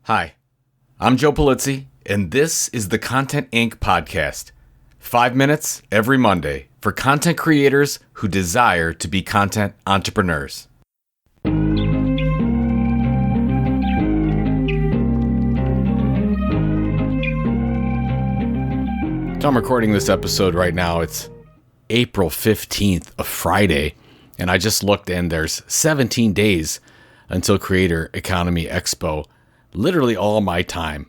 Hi, I'm Joe Polizzi, and this is the Content Inc. podcast. 5 minutes every Monday for content creators who desire to be content entrepreneurs. So I'm recording this episode right now. It's April 15th, a Friday, and I just looked and there's 17 days until Creator Economy Expo. Literally all my time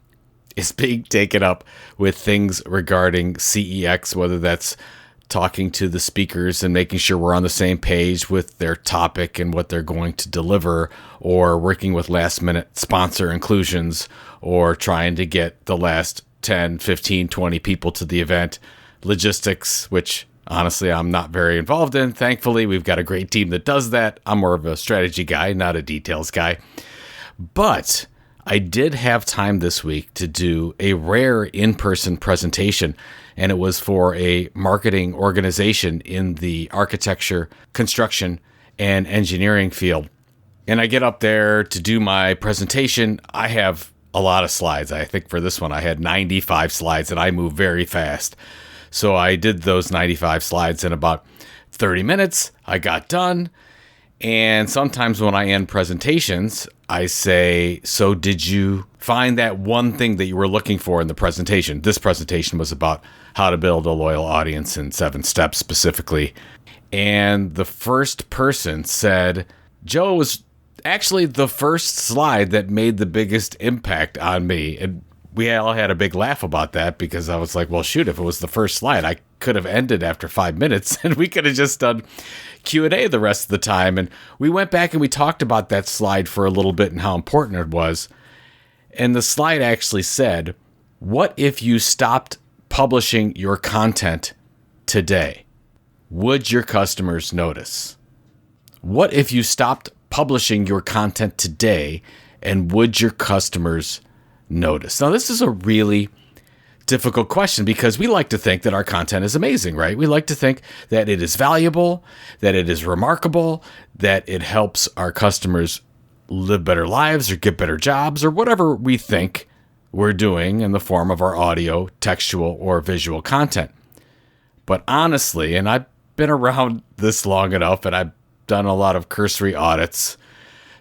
is being taken up with things regarding CEX, whether that's talking to the speakers and making sure we're on the same page with their topic and what they're going to deliver, or working with last minute sponsor inclusions, or trying to get the last 10, 15, 20 people to the event, logistics, which honestly I'm not very involved in. Thankfully, we've got a great team that does that. I'm more of a strategy guy, not a details guy. But I did have time this week to do a rare in-person presentation, and it was for a marketing organization in the architecture, construction, and engineering field. And I get up there to do my presentation. I have a lot of slides. I think for this one, I had 95 slides, and I move very fast. So I did those 95 slides in about 30 minutes. I got done. And sometimes when I end presentations, I say, so did you find that one thing that you were looking for in the presentation? This presentation was about how to build a loyal audience in 7 steps specifically. And the first person said, Joe, was actually the first slide that made the biggest impact on me. And we all had a big laugh about that because I was like, well, shoot, if it was the first slide, I could have ended after 5 minutes and we could have just done Q&A the rest of the time. And we went back and we talked about that slide for a little bit and how important it was. And the slide actually said, what if you stopped publishing your content today? Would your customers notice? What if you stopped publishing your content today, and would your customers notice? Now, this is a really difficult question because we like to think that our content is amazing, right? We like to think that it is valuable, that it is remarkable, that it helps our customers live better lives or get better jobs or whatever we think we're doing in the form of our audio, textual, or visual content. But honestly, and I've been around this long enough and I've done a lot of cursory audits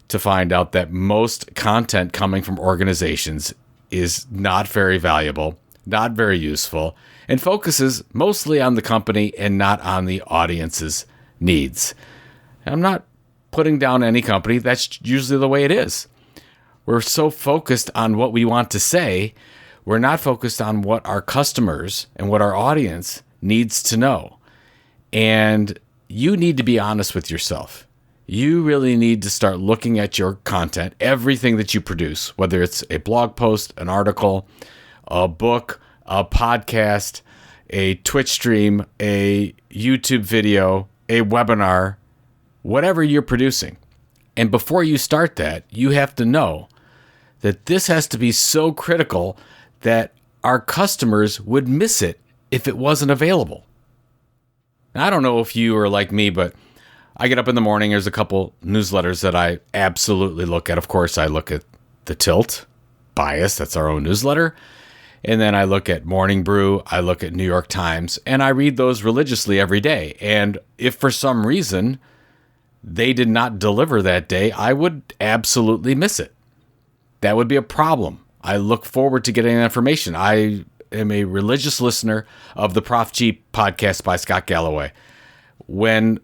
to find out that most content coming from organizations is not very valuable, not very useful, and focuses mostly on the company and not on the audience's needs. I'm not putting down any company. That's usually the way it is. We're so focused on what we want to say, we're not focused on what our customers and what our audience needs to know. And you need to be honest with yourself. You really need to start looking at your content, everything that you produce, whether it's a blog post, an article, a book, a podcast, a Twitch stream, a YouTube video, a webinar, whatever you're producing. And before you start that, you have to know that this has to be so critical that our customers would miss it if it wasn't available. Now, I don't know if you are like me, but I get up in the morning. There's a couple newsletters that I absolutely look at. Of course, I look at The Tilt, Bias, that's our own newsletter. And then I look at Morning Brew, I look at New York Times, and I read those religiously every day. And if for some reason they did not deliver that day, I would absolutely miss it. That would be a problem. I look forward to getting that information. I am a religious listener of the Prof G podcast by Scott Galloway. When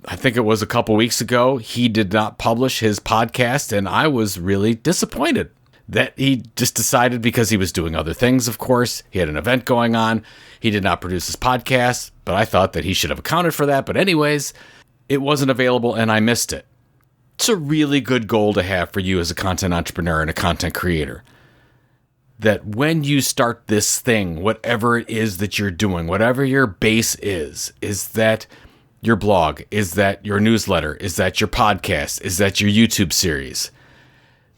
I think it was a couple weeks ago, he did not publish his podcast, and I was really disappointed that he just decided, because he was doing other things, of course. He had an event going on. He did not produce his podcast, but I thought that he should have accounted for that. But anyways, it wasn't available and I missed it. It's a really good goal to have for you as a content entrepreneur and a content creator. That when you start this thing, whatever it is that you're doing, whatever your base is that your blog? Is that your newsletter? Is that your podcast? Is that your YouTube series?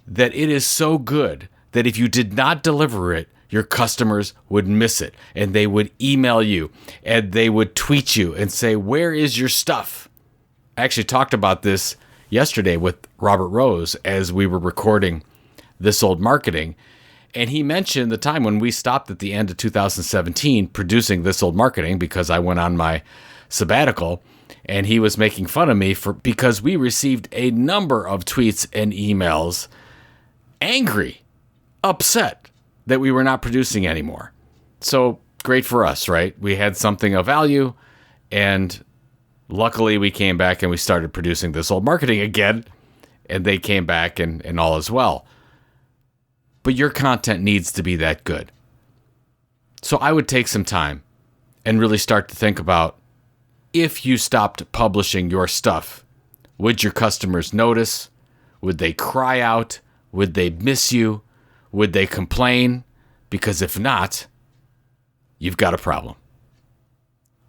That it is so good that if you did not deliver it, your customers would miss it, and they would email you and they would tweet you and say, where is your stuff? I actually talked about this yesterday with Robert Rose as we were recording This Old Marketing. And he mentioned the time when we stopped at the end of 2017 producing This Old Marketing because I went on my sabbatical, and he was making fun of me because we received a number of tweets and emails angry, upset that we were not producing anymore. So great for us, right? We had something of value, and luckily we came back and we started producing This Old Marketing again, and they came back and all is well. But your content needs to be that good. So I would take some time and really start to think about, if you stopped publishing your stuff, would your customers notice? Would they cry out? Would they miss you? Would they complain? Because if not, you've got a problem.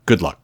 Good luck.